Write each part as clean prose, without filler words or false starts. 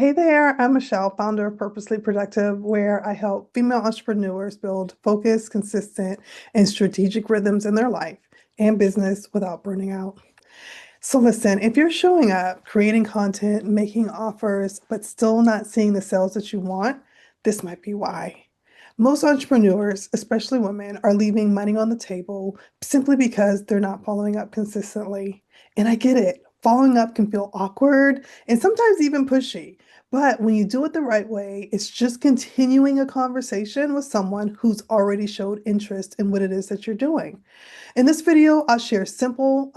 Hey there, I'm Michelle, founder of Purposely Productive, where I help female entrepreneurs build focused, consistent, and strategic rhythms in their life and business without burning out. So, listen, if you're showing up, creating content, making offers, but still not seeing the sales that you want, this might be why. Most entrepreneurs, especially women, are leaving money on the table simply because they're not following up consistently. And I get it. Following up can feel awkward and sometimes even pushy. But when you do it the right way, it's just continuing a conversation with someone who's already showed interest in what it is that you're doing. In this video, I'll share a simple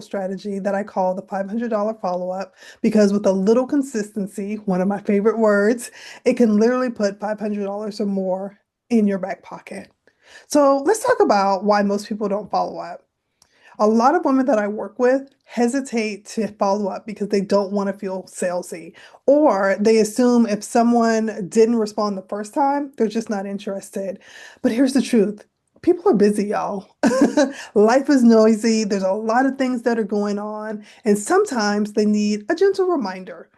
strategy that I call the $500 follow-up because with a little consistency, one of my favorite words, it can literally put $500 or more in your back pocket. So let's talk about why most people don't follow up. A lot of women that I work with hesitate to follow up because they don't want to feel salesy, or they assume if someone didn't respond the first time, they're just not interested. But here's the truth. People are busy, y'all. Life is noisy. There's a lot of things that are going on, and sometimes they need a gentle reminder.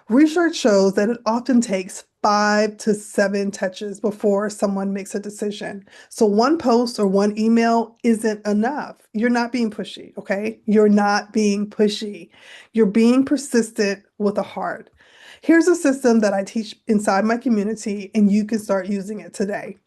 Research shows that it often takes 5 to 7 touches before someone makes a decision. So one post or one email isn't enough. You're not being pushy, okay? You're not being pushy. You're being persistent with a heart. Here's a system that I teach inside my community, and you can start using it today.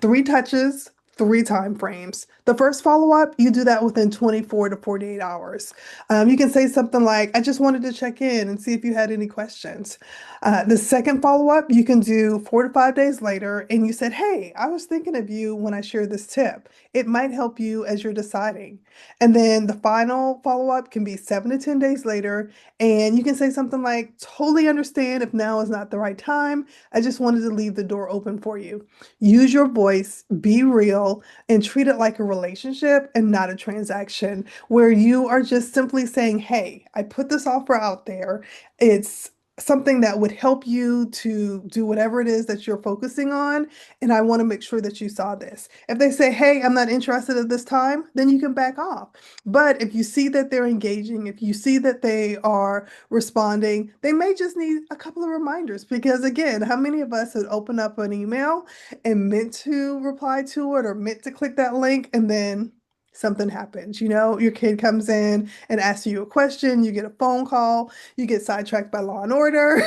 3 touches, 3 time frames. The first follow-up, you do that within 24 to 48 hours. You can say something like, I just wanted to check in and see if you had any questions. The second follow-up, you can do 4 to 5 days later, and you said, hey, I was thinking of you when I shared this tip. It might help you as you're deciding. And then the final follow-up can be 7 to 10 days later, and you can say something like, totally understand if now is not the right time. I just wanted to leave the door open for you. Use your voice, be real, and treat it like a relationship and not a transaction where you are just simply saying, hey, I put this offer out there. It's something that would help you to do whatever it is that you're focusing on. And I want to make sure that you saw this. If they say, hey, I'm not interested at this time, then you can back off. But if you see that they're engaging, if you see that they are responding, they may just need a couple of reminders because, again, how many of us would open up an email and meant to reply to it or meant to click that link and then something happens? Your kid comes in and asks you a question, you get a phone call, you get sidetracked by Law and Order.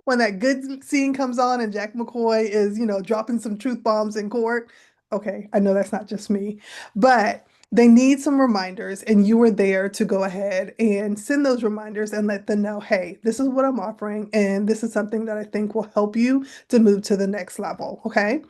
When that good scene comes on and Jack McCoy is, dropping some truth bombs in court. Okay, I know that's not just me, but they need some reminders, and you were there to go ahead and send those reminders and let them know, hey, this is what I'm offering, and this is something that I think will help you to move to the next level. Okay.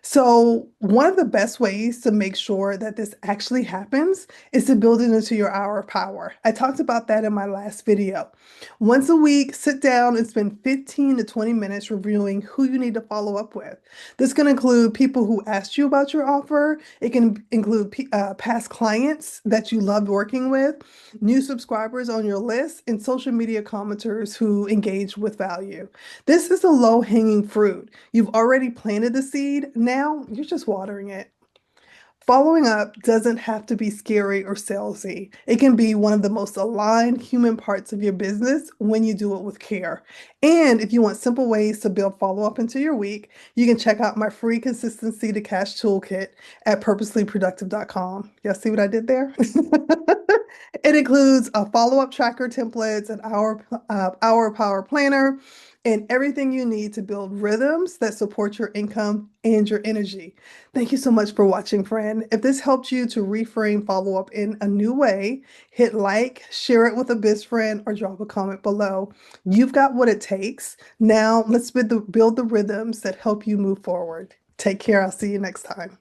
So, one of the best ways to make sure that this actually happens is to build it into your hour of power. I talked about that in my last video. Once a week, sit down and spend 15 to 20 minutes reviewing who you need to follow up with. This can include people who asked you about your offer. It can include past clients that you loved working with, new subscribers on your list, and social media commenters who engage with value. This is a low-hanging fruit. You've already planted the seed. Now you're just watering it. Following up doesn't have to be scary or salesy. It can be one of the most aligned human parts of your business when you do it with care. And if you want simple ways to build follow-up into your week, you can check out my free consistency to cash toolkit at purposelyproductive.com. Y'all see what I did there? It includes a follow-up tracker templates, an hour power planner, and everything you need to build rhythms that support your income and your energy. Thank you so much for watching, friend. If this helped you to reframe follow-up in a new way, hit like, share it with a best friend, or drop a comment below. You've got what it takes. Now let's build the rhythms that help you move forward. Take care. I'll see you next time.